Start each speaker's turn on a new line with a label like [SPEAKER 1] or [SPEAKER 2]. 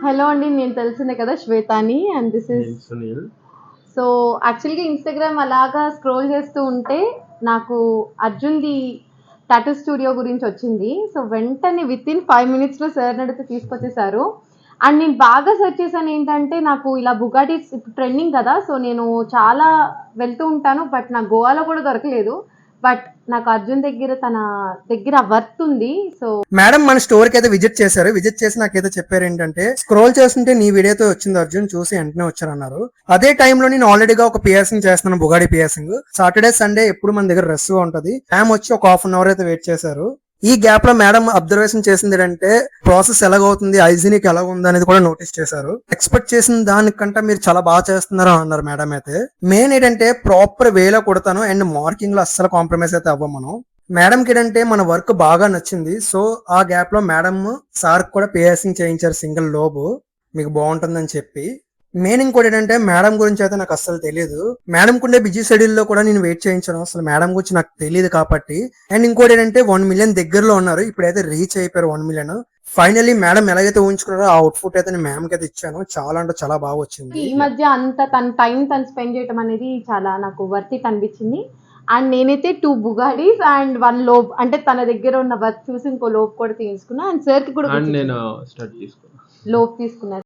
[SPEAKER 1] Hello అండి, నేను తెలిసిందే కదా శ్వేతాని and this is
[SPEAKER 2] Sunil.
[SPEAKER 1] So యాక్చువల్గా ఇన్స్టాగ్రామ్ అలాగా స్క్రోల్ చేస్తూ ఉంటే నాకు అర్జున్ది టాటూ స్టూడియో గురించి వచ్చింది. సో వెంటనే విత్ ఇన్ 5 minutes సార్ అడిగితే తీసుకొచ్చేసారు. అండ్ నేను బాగా సెర్చ్ చేశాను ఏంటంటే నాకు ఇలా బుగాటీస్ ఇప్పుడు ట్రెండింగ్ కదా, సో నేను చాలా వెళ్తూ ఉంటాను బట్ నాకు గోవాలో కూడా దొరకలేదు. బట్ నాకు అర్జున్ దగ్గర తన దగ్గర వర్త్ ఉంది. సో
[SPEAKER 3] మేడం మన స్టోర్ కి అయితే విజిట్ చేశారు. విజిట్ చేసి నాకైతే చెప్పారు ఏంటంటే, స్క్రోల్ చేస్తుంటే నీ వీడియోతో వచ్చింది అర్జున్, చూసి వెంటనే వచ్చారన్నారు. అదే టైంలో నేను ఆల్రెడీగా ఒక పియర్సింగ్ చేస్తున్నాను, బుగాడి పియర్సింగ్. సాటర్డే సండే ఎప్పుడు మన దగ్గర రష్ గా ఉంటది. మ్యామ్ వచ్చి ఒక హాఫ్ అన్ అవర్ అయితే వెయిట్ చేశారు. ఈ గ్యాప్ లో మేడం అబ్జర్వేషన్ చేసింది ఏంటంటే, ప్రాసెస్ ఎలాగవుతుంది, హైజీనిక్ ఎలా ఉంది అనేది కూడా నోటీస్ చేశారు. ఎక్స్పెక్ట్ చేసిన దానికంటే మీరు చాలా బాగా చేస్తున్నారు అన్నారు మేడం అయితే. మెయిన్ ఏంటంటే ప్రాపర్ వేలో కొడతాను అండ్ మార్కింగ్ లో అస్సలు కాంప్రమైజ్ అయితే అవ్వం మనం. మేడం కి ఏంటంటే మన వర్క్ బాగా నచ్చింది. సో ఆ గ్యాప్ లో మేడం సార్ కూడా పియర్సింగ్ చేయించారు సింగిల్ లోబు, మీకు బాగుంటుందని చెప్పి. మెయిన్ ఇంకోటి ఏంటంటే మేడం గురించి అయితే నాకు అస్సలు తెలియదు. మేడం కుండే బిజీ షెడ్యూల్ లో కూడా నేను వెయిట్ చేయించాను, అసలు మేడం గురించి నాకు తెలియదు కాబట్టి. అండ్ ఇంకోటి ఏంటంటే 1 million దగ్గరలో ఉన్నారు, ఇప్పుడైతే రీచ్ అయిపోయారు 1 million. ఫైనల్లీ మేడం ఎలాగైతే ఊహించుకున్నారో ఆ అవుట్ఫుట్ అయితే నేను మ్యామ్ కి అయితే ఇచ్చాను. చాలా అంటే చాలా బాగా వచ్చింది.
[SPEAKER 1] ఈ మధ్య అంత తన టైం తను స్పెండ్ చేయడం అనేది చాలా నాకు వర్త్ ఇట్ అనిపించింది. అండ్ నేనైతే 2 బుగాడీస్ అండ్ 1 లోబ్, అంటే తన దగ్గర ఉన్న వర్క్ చూసి ఇంకో లోబ్ కూడా తీసుకున్నా. అండ్ సార్ కి కూడా
[SPEAKER 2] అండ్ నేను స్టడ్ తీసుకున్నాను.
[SPEAKER 1] లోబ్ తీసుకున్నారు.